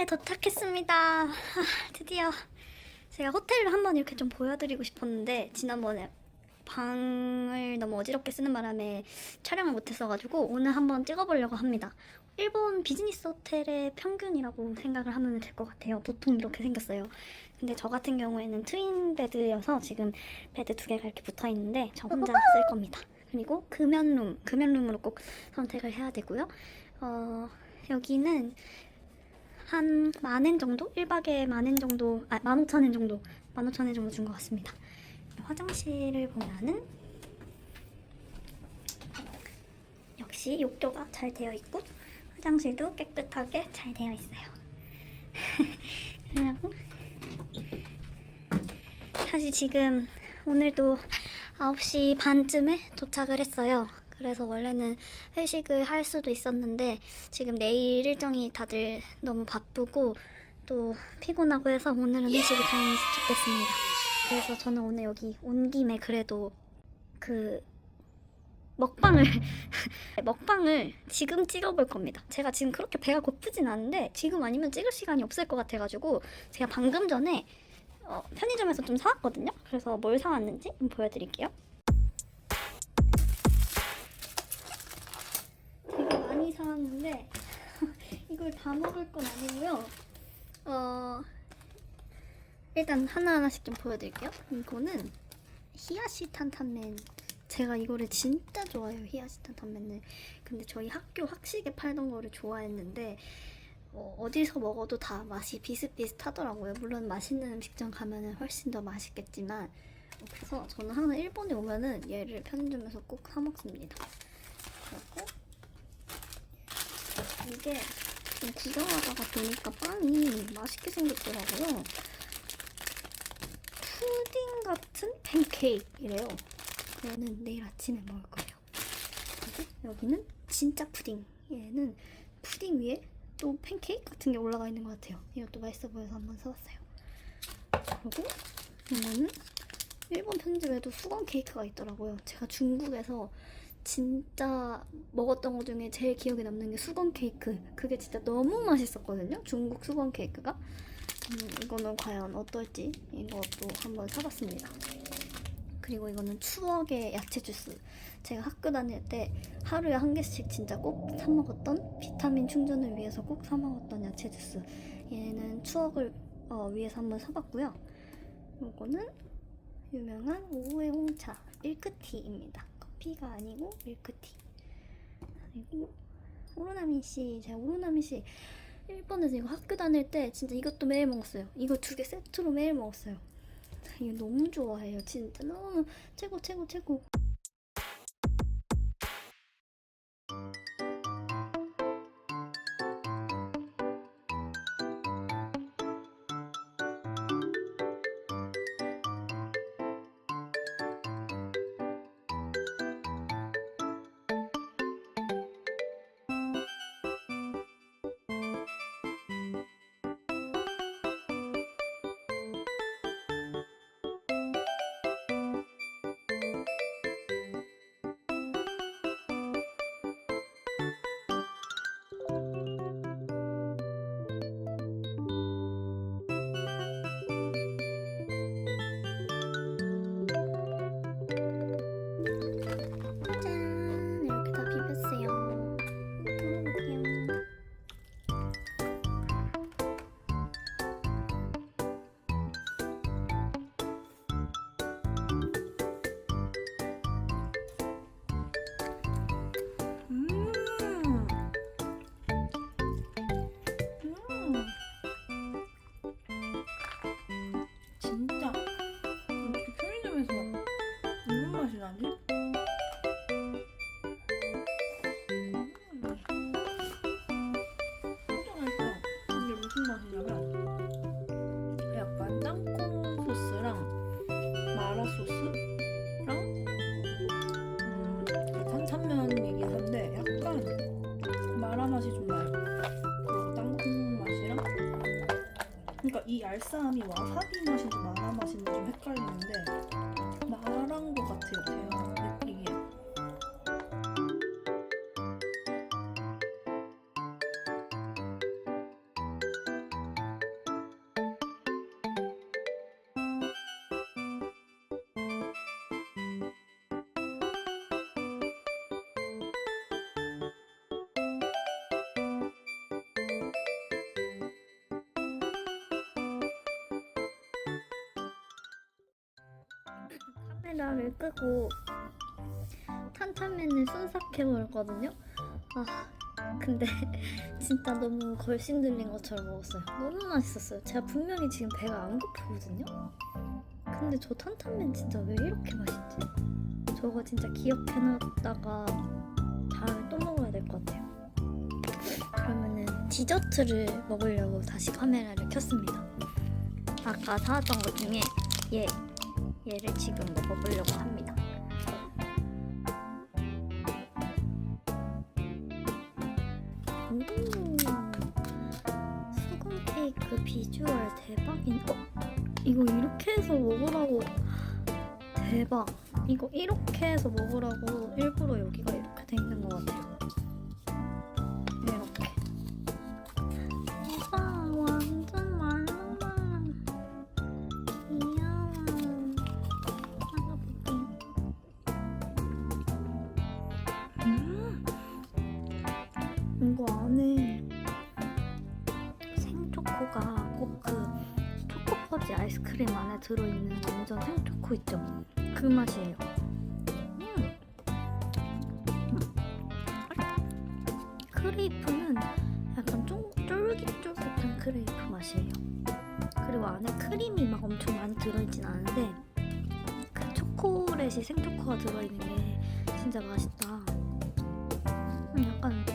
네, 도착했습니다. 드디어 제가 호텔을 한번 이렇게 좀 보여드리고 싶었는데 지난번에 방을 너무 어지럽게 쓰는 바람에 촬영을 못했어가지고 오늘 한번 찍어보려고 합니다. 일본 비즈니스 호텔의 평균이라고 생각을 하면 될 것 같아요. 보통 이렇게 생겼어요. 근데 저 같은 경우에는 트윈 베드여서 지금 베드 두 개가 이렇게 붙어 있는데 저 혼자 쓸 겁니다. 그리고 금연룸으로 꼭 선택을 해야 되고요. 여기는 한 10,000엔 정도? 1박에 10,000엔 정도, 15,000엔 정도, 15,000엔 정도 준 것 같습니다. 화장실을 보면은 역시 욕조가 잘 되어 있고 화장실도 깨끗하게 잘 되어 있어요. 그리고 사실 지금 오늘도 9시 반쯤에 도착을 했어요. 그래서 원래는 회식을 할 수도 있었는데 지금 내일 일정이 다들 너무 바쁘고 또 피곤하고 해서 오늘은 회식이 다행히 스킵됐습니다. 그래서 저는 오늘 여기 온 김에 그래도 그 먹방을 지금 찍어볼 겁니다. 제가 지금 그렇게 배가 고프진 않은데 지금 아니면 찍을 시간이 없을 것 같아가지고 제가 방금 전에 편의점에서 좀 사왔거든요. 그래서 뭘 사왔는지 한번 보여드릴게요. 되게 많이 사왔는데 이걸 다 먹을 건 아니고요. 일단 하나하나씩 좀 보여드릴게요. 이거는 히야시 탄탄면. 제가 이거를 진짜 좋아해요. 히야시 탄탄면을. 근데 저희 학교 학식에 팔던 거를 좋아했는데 어디서 먹어도 다 맛이 비슷비슷하더라고요. 물론 맛있는 음식점 가면은 훨씬 더 맛있겠지만 그래서 저는 항상 일본에 오면은 얘를 편의점에서 꼭 사 먹습니다. 그리고 이게 좀 구경하다가 보니까 빵이 맛있게 생겼더라고요. 푸딩 같은 팬케이크이래요. 이거는 내일 아침에 먹을 거예요. 그리고 여기는 진짜 푸딩. 얘는 푸딩 위에 또 팬케이크 같은 게 올라가 있는 것 같아요. 이것도 맛있어 보여서 한번 사봤어요. 그리고 이거는 일본 편집에도 수건 케이크가 있더라고요. 제가 중국에서 진짜 먹었던 것 중에 제일 기억에 남는 게 수건 케이크. 그게 진짜 너무 맛있었거든요. 중국 수건 케이크가. 이거는 과연 어떨지 이것도 한번 사봤습니다. 그리고 이거는 추억의 야채 주스. 제가 학교 다닐 때 하루에 한 개씩 진짜 꼭 사 먹었던 비타민 충전을 위해서 꼭 사 먹었던 야채 주스. 얘는 추억을 위해서 한번 사봤고요. 이거는 유명한 오후의 홍차 밀크티입니다. 커피가 아니고 밀크티. 그리고 오로나민씨. 제가 오로나민씨 일본에서 이거 학교 다닐 때 진짜 이것도 매일 먹었어요. 이거 2개 세트로 매일 먹었어요. 이거 너무 좋아해요. 진짜 너무 최고 최고 최고. 짠! 이렇게 다 비볐어요. 먹어볼게요. 진짜 어떻게 편의점에서 이런 맛이 나지? 진짜 맛있어. 이게 무슨 맛이냐면 약간 땅콩 소스랑 마라 소스랑 탄탄면이긴 한데 약간 마라 맛이 좀 나요. 그리고 땅콩 맛이랑 그러니까 이 알싸함이 와사비 맛인지 마라 맛인지 좀 헷갈리는데 마라인 것 같아요. 제가 느끼기에. 카메라를 끄고 탄탄면을 순삭해 먹었거든요. 근데 진짜 너무 걸신 들린 것처럼 먹었어요. 너무 맛있었어요. 제가 분명히 지금 배가 안 고프거든요. 근데 저 탄탄면 진짜 왜 이렇게 맛있지? 저거 진짜 기억해놨다가 다음에 또 먹어야 될 것 같아요. 그러면은 디저트를 먹으려고 다시 카메라를 켰습니다. 아까 사왔던 것 중에 얘를 지금 먹어보려고 합니다. 수건 케이크 비주얼 대박인. 이거 이렇게 해서 먹으라고. 대박. 이거 이렇게 해서 먹으라고 일부러 여기가 이렇게 돼 있는 것 같아요. 이렇게. 대박. 완전 말랑말랑. 귀여워. 이거 안에 생초코가 꼭 그 초코퍼지 아이스크림 안에 들어있는 완전 생초코 있죠? 그 맛이에요. 크레이프는 약간 쫄깃쫄깃한 크레이프 맛이에요. 그리고 안에 크림이 막 엄청 많이 들어있진 않은데 그 초콜릿이 생초코가 들어있는 게 진짜 맛있다. 약간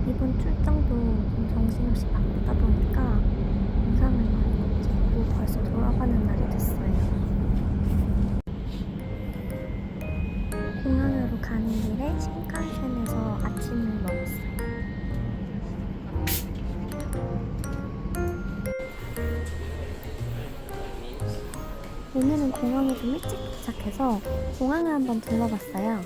이번 출장도 좀 정신없이 바쁘다 보니까 영상을 많이 못 찍고 벌써 돌아가는 날이 됐어요. 공항으로 가는 길에 신칸센에서 아침을 먹었어요. 오늘은 공항에 좀 일찍 도착해서 공항을 한번 둘러봤어요.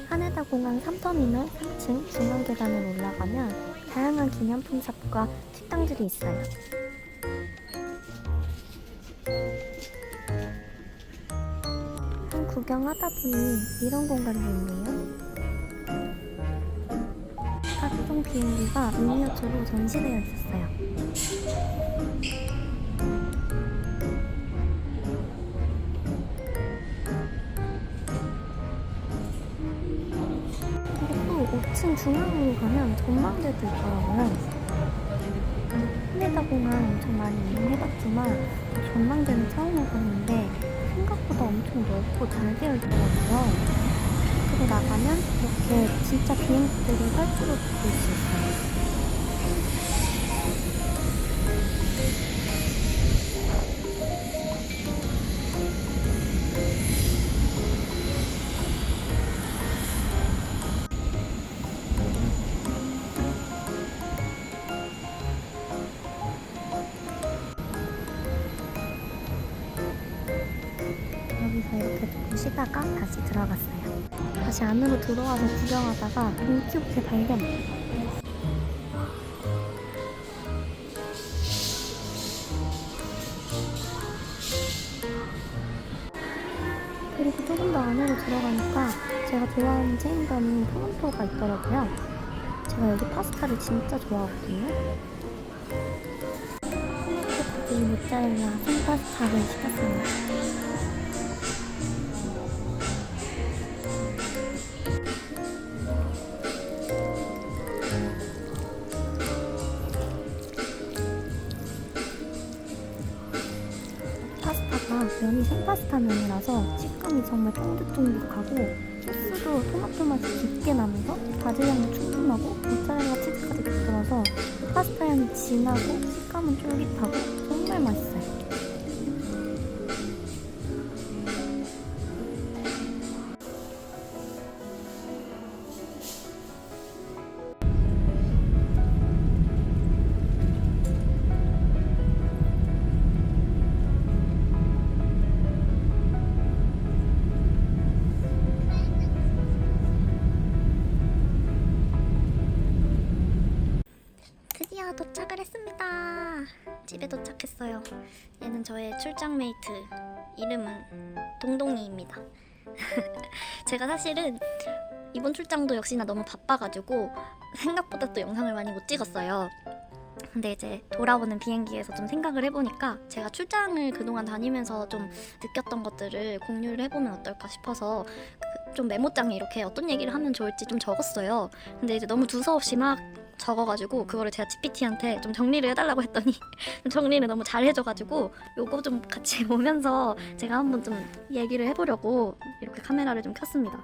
하네다 공항 3터미널 3층 중앙 계단을 올라가면 다양한 기념품 샵과 식당들이 있어요. 구경하다 보니 이런 공간도 있네요. 각종 비행기가 미니어처로 전시되어 있었어요. 그리고 5층 중앙으로 가면 전망대도 있더라고요. 하네다 공항 엄청 많이 이용해봤지만 전망대는 처음 와봤는데 생각보다 엄청 넓고 잘 되어 있더라고요. 그리고 나가면 이렇게 진짜 비행기들을 활주로 볼 수 있어요. 여기서 이렇게 조금 쉬다가 다시 들어갔어요. 다시 안으로 들어와서 구경하다가 인기호텔 발견! 그리고 조금 더 안으로 들어가니까 제가 좋아하는 체인점인 토론토가 있더라고요. 제가 여기 파스타를 진짜 좋아하거든요. 토마토 고기 모짜렐라 생파스타를 시켰습니다. 면이 생파스타 면이라서 식감이 정말 쫀득쫀득하고 소스도 토마토 맛이 깊게 나면서 바질 향도 충분하고 모짜렐라 치즈까지 들어가서 파스타 향이 진하고 식감은 쫄깃하고 정말 맛있어요. 와, 도착을 했습니다. 집에 도착했어요. 얘는 저의 출장 메이트. 이름은 동동이입니다. 제가 사실은 이번 출장도 역시나 너무 바빠가지고 생각보다 또 영상을 많이 못 찍었어요. 근데 이제 돌아오는 비행기에서 좀 생각을 해보니까 제가 출장을 그동안 다니면서 좀 느꼈던 것들을 공유를 해보면 어떨까 싶어서 좀 메모장에 이렇게 어떤 얘기를 하면 좋을지 좀 적었어요. 근데 이제 너무 두서없이 막 적어가지고 그거를 제가 GPT한테 좀 정리를 해달라고 했더니 정리를 너무 잘 해줘가지고 요거 좀 같이 보면서 제가 한번 좀 얘기를 해보려고 이렇게 카메라를 좀 켰습니다.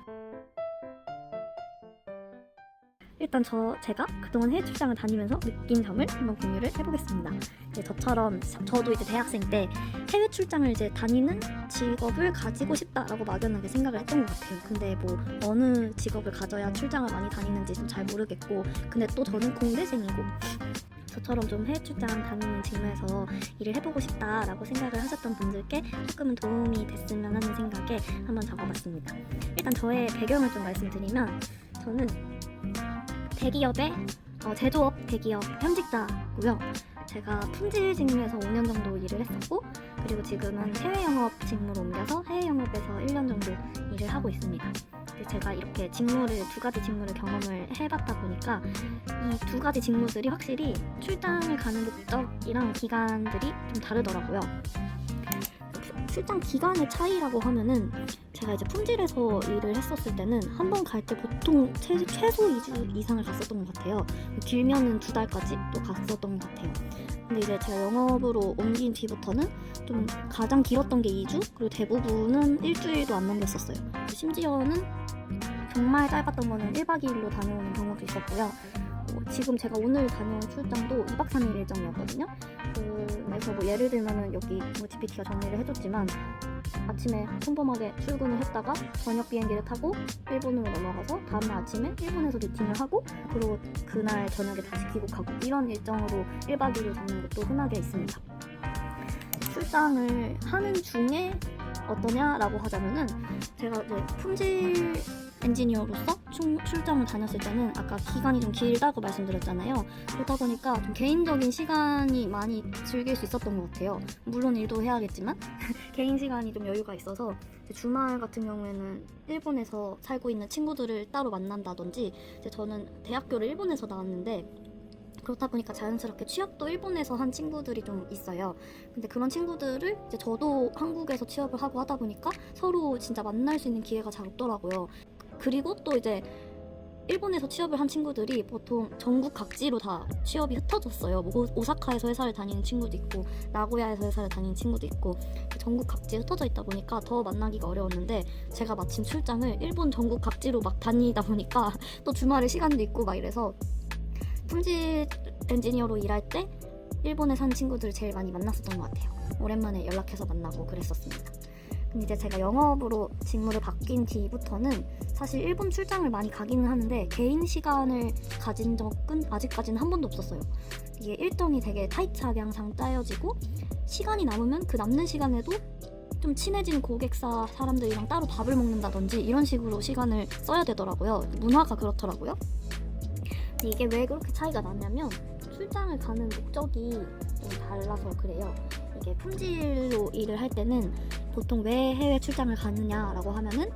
일단 제가 그동안 해외 출장을 다니면서 느낀 점을 한번 공유를 해보겠습니다. 이제 저처럼 저도 이제 대학생 때 해외 출장을 이제 다니는 직업을 가지고 싶다라고 막연하게 생각을 했던 것 같아요. 근데 뭐 어느 직업을 가져야 출장을 많이 다니는지 좀 잘 모르겠고, 근데 또 저는 공대생이고 저처럼 좀 해외 출장 다니는 직무에서 일을 해보고 싶다라고 생각을 하셨던 분들께 조금은 도움이 됐으면 하는 생각에 한번 적어봤습니다. 일단 저의 배경을 좀 말씀드리면, 저는 대기업의 제조업 대기업 현직자고요. 제가 품질 직무에서 5년 정도 일을 했었고, 그리고 지금은 해외 영업 직무로 옮겨서 해외 영업에서 1년 정도 일을 하고 있습니다. 제가 이렇게 두 가지 직무를 경험을 해봤다 보니까 이 두 가지 직무들이 확실히 출장을 가는 목적이랑 기간들이 좀 다르더라고요. 출장 기간의 차이라고 하면은, 제가 이제 품질에서 일을 했었을 때는 한 번 갈 때 보통 최소 2주 이상을 갔었던 것 같아요. 길면은 2달까지 또 갔었던 것 같아요. 근데 이제 제가 영업으로 옮긴 뒤부터는 좀 가장 길었던 게 2주, 그리고 대부분은 일주일도 안 넘겼었어요. 심지어는 정말 짧았던 거는 1박 2일로 다녀오는 경우도 있었고요. 지금 제가 오늘 다녀온 출장도 2박 3일 일정이었거든요. 그래서 뭐 예를 들면은 여기 뭐 GPT가 정리를 해줬지만, 아침에 평범하게 출근을 했다가 저녁 비행기를 타고 일본으로 넘어가서 다음날 아침에 일본에서 미팅을 하고, 그리고 그날 저녁에 다시 귀국하고, 이런 일정으로 1박 2일을 잡는 것도 흔하게 있습니다. 출장을 하는 중에 어떠냐라고 하자면은, 제가 이제 품질 엔지니어로서 출장을 다녔을 때는 아까 기간이 좀 길다고 말씀드렸잖아요. 그러다 보니까 좀 개인적인 시간이 많이 즐길 수 있었던 것 같아요. 물론 일도 해야겠지만 개인 시간이 좀 여유가 있어서 주말 같은 경우에는 일본에서 살고 있는 친구들을 따로 만난다든지, 저는 대학교를 일본에서 나왔는데 그렇다 보니까 자연스럽게 취업도 일본에서 한 친구들이 좀 있어요. 근데 그런 친구들을 이제 저도 한국에서 취업을 하고 하다 보니까 서로 진짜 만날 수 있는 기회가 잘 없더라고요. 그리고 또 이제 일본에서 취업을 한 친구들이 보통 전국 각지로 다 취업이 흩어졌어요. 뭐 오사카에서 회사를 다니는 친구도 있고, 나고야에서 회사를 다니는 친구도 있고, 전국 각지에 흩어져 있다 보니까 더 만나기가 어려웠는데, 제가 마침 출장을 일본 전국 각지로 막 다니다 보니까 또 주말에 시간도 있고 막 이래서 품질 엔지니어로 일할 때 일본에 사는 친구들을 제일 많이 만났었던 것 같아요. 오랜만에 연락해서 만나고 그랬었습니다. 근데 이제 제가 영업으로 직무를 바뀐 뒤부터는 사실 일본 출장을 많이 가기는 하는데, 개인 시간을 가진 적은 아직까지는 한 번도 없었어요. 이게 일정이 되게 타이트하게 항상 짜여지고, 시간이 남으면 그 남는 시간에도 좀 친해진 고객사 사람들이랑 따로 밥을 먹는다든지 이런 식으로 시간을 써야 되더라고요. 문화가 그렇더라고요. 근데 이게 왜 그렇게 차이가 나냐면, 출장을 가는 목적이 좀 달라서 그래요. 이게 품질로 일을 할 때는 보통 왜 해외 출장을 가느냐라고 하면은,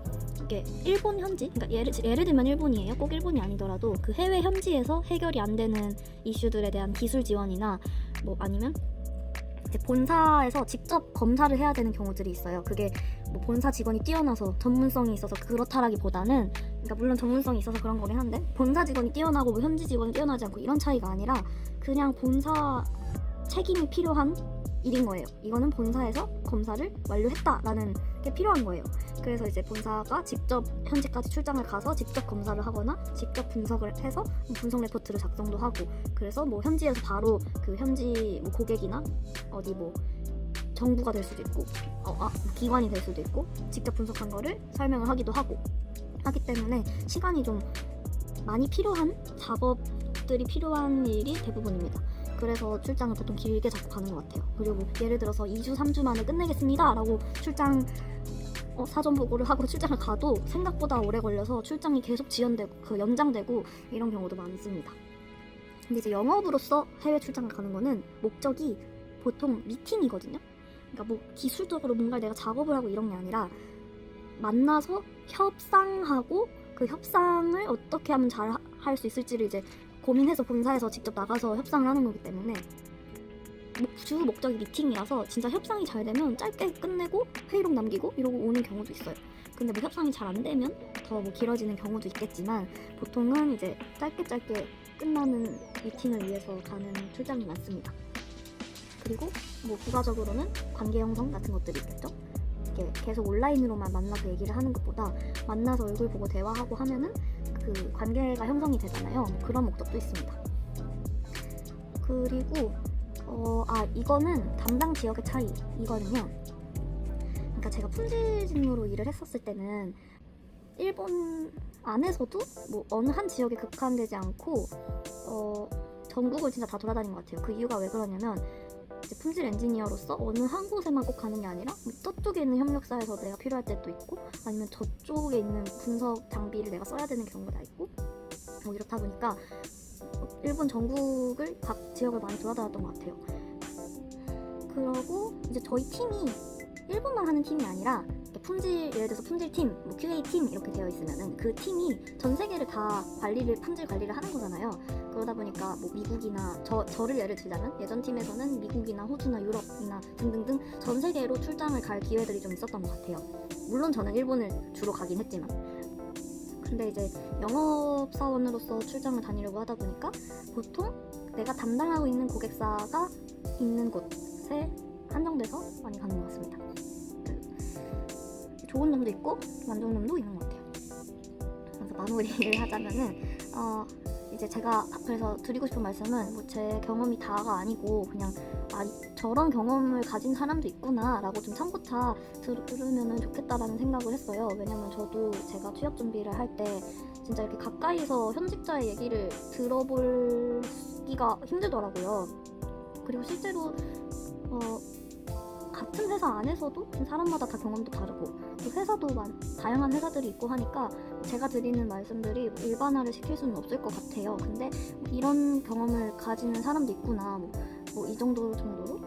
이게 일본 현지, 그러니까 예를 들면 일본이에요. 꼭 일본이 아니더라도 그 해외 현지에서 해결이 안 되는 이슈들에 대한 기술 지원이나 뭐 아니면 이제 본사에서 직접 검사를 해야 되는 경우들이 있어요. 그게 뭐 본사 직원이 뛰어나서 전문성이 있어서 그렇다라기보다는, 그러니까 물론 전문성이 있어서 그런 거긴 한데, 본사 직원이 뛰어나고 뭐 현지 직원이 뛰어나지 않고 이런 차이가 아니라 그냥 본사 책임이 필요한 일인 거예요. 이거는 본사에서 검사를 완료했다라는 게 필요한 거예요. 그래서 이제 본사가 직접 현지까지 출장을 가서 직접 검사를 하거나 직접 분석을 해서 분석 레포트를 작성도 하고, 그래서 뭐 현지에서 바로 그 현지 뭐 고객이나 어디 뭐 정부가 될 수도 있고 기관이 될 수도 있고 직접 분석한 거를 설명을 하기도 하기 때문에 시간이 좀 많이 필요한 작업들이 필요한 일이 대부분입니다. 그래서 출장을 보통 길게 잡고 가는 것 같아요. 그리고 예를 들어서 2주, 3주 만에 끝내겠습니다 라고 출장 사전 보고를 하고 출장을 가도 생각보다 오래 걸려서 출장이 계속 연장되고 이런 경우도 많습니다. 근데 이제 영업으로서 해외 출장을 가는 거는 목적이 보통 미팅이거든요. 그러니까 뭐 기술적으로 뭔가 내가 작업을 하고 이런 게 아니라 만나서 협상하고 그 협상을 어떻게 하면 잘 할 수 있을지를 이제 고민해서 본사에서 직접 나가서 협상을 하는 거기 때문에 주 목적이 미팅이라서 진짜 협상이 잘 되면 짧게 끝내고 회의록 남기고 이러고 오는 경우도 있어요. 근데 뭐 협상이 잘 안 되면 더 뭐 길어지는 경우도 있겠지만 보통은 이제 짧게 끝나는 미팅을 위해서 가는 출장이 많습니다. 그리고 뭐 부가적으로는 관계 형성 같은 것들이 있겠죠. 이렇게 계속 온라인으로만 만나서 얘기를 하는 것보다 만나서 얼굴 보고 대화하고 하면은 그 관계가 형성이 되잖아요. 뭐 그런 목적도 있습니다. 그리고 이거는 담당 지역의 차이이거든요. 그러니까 제가 품질 직무로 일을 했었을 때는 일본 안에서도 뭐 어느 한 지역에 국한되지 않고 전국을 진짜 다 돌아다닌 것 같아요. 그 이유가 왜 그러냐면 이제 품질 엔지니어로서 어느 한 곳에만 꼭 가는 게 아니라 뭐 저쪽에 있는 협력사에서 내가 필요할 때도 있고 아니면 저쪽에 있는 분석 장비를 내가 써야 되는 경우가 다 있고 뭐 이렇다 보니까 일본 전국을 각 지역을 많이 돌아다녔던 것 같아요. 그러고 이제 저희 팀이 일본만 하는 팀이 아니라 품질, 예를 들어서 품질팀, 뭐 QA팀 이렇게 되어 있으면은 그 팀이 전 세계를 다 품질 관리를 하는 거잖아요. 그러다 보니까 뭐 미국이나 저를 예를 들자면 예전 팀에서는 미국이나 호주나 유럽이나 등등등 전 세계로 출장을 갈 기회들이 좀 있었던 것 같아요. 물론 저는 일본을 주로 가긴 했지만 근데 이제 영업사원으로서 출장을 다니려고 하다 보니까 보통 내가 담당하고 있는 고객사가 있는 곳에 한정돼서 많이 가는 것 같습니다. 좋은 점도 있고 안 좋은 점도 있는 것 같아요. 그래서 마무리를 하자면은 이제 제가 그래서 드리고 싶은 말씀은 뭐 제 경험이 다가 아니고 그냥 저런 경험을 가진 사람도 있구나 라고 좀 참고차 들으면 좋겠다라는 생각을 했어요. 왜냐면 저도 제가 취업 준비를 할 때 진짜 이렇게 가까이서 현직자의 얘기를 들어보기가 힘들더라고요. 그리고 실제로 같은 회사 안에서도 사람마다 다 경험도 다르고 또 회사도 다양한 회사들이 있고 하니까 제가 드리는 말씀들이 일반화를 시킬 수는 없을 것 같아요. 근데 이런 경험을 가지는 사람도 있구나 뭐 이 정도로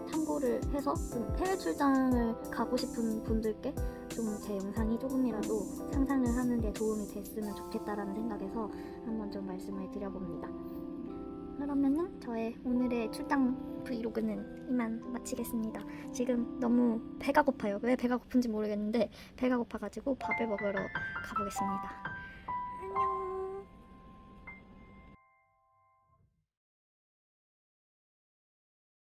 참고를 해서 좀 해외 출장을 가고 싶은 분들께 좀 제 영상이 조금이라도 상상을 하는 데 도움이 됐으면 좋겠다라는 생각에서 한번 좀 말씀을 드려봅니다. 그러면은 저의 오늘의 출장 브이로그는 이만 마치겠습니다. 지금 너무 배가 고파요. 왜 배가 고픈지 모르겠는데 배가 고파가지고 밥을 먹으러 가보겠습니다.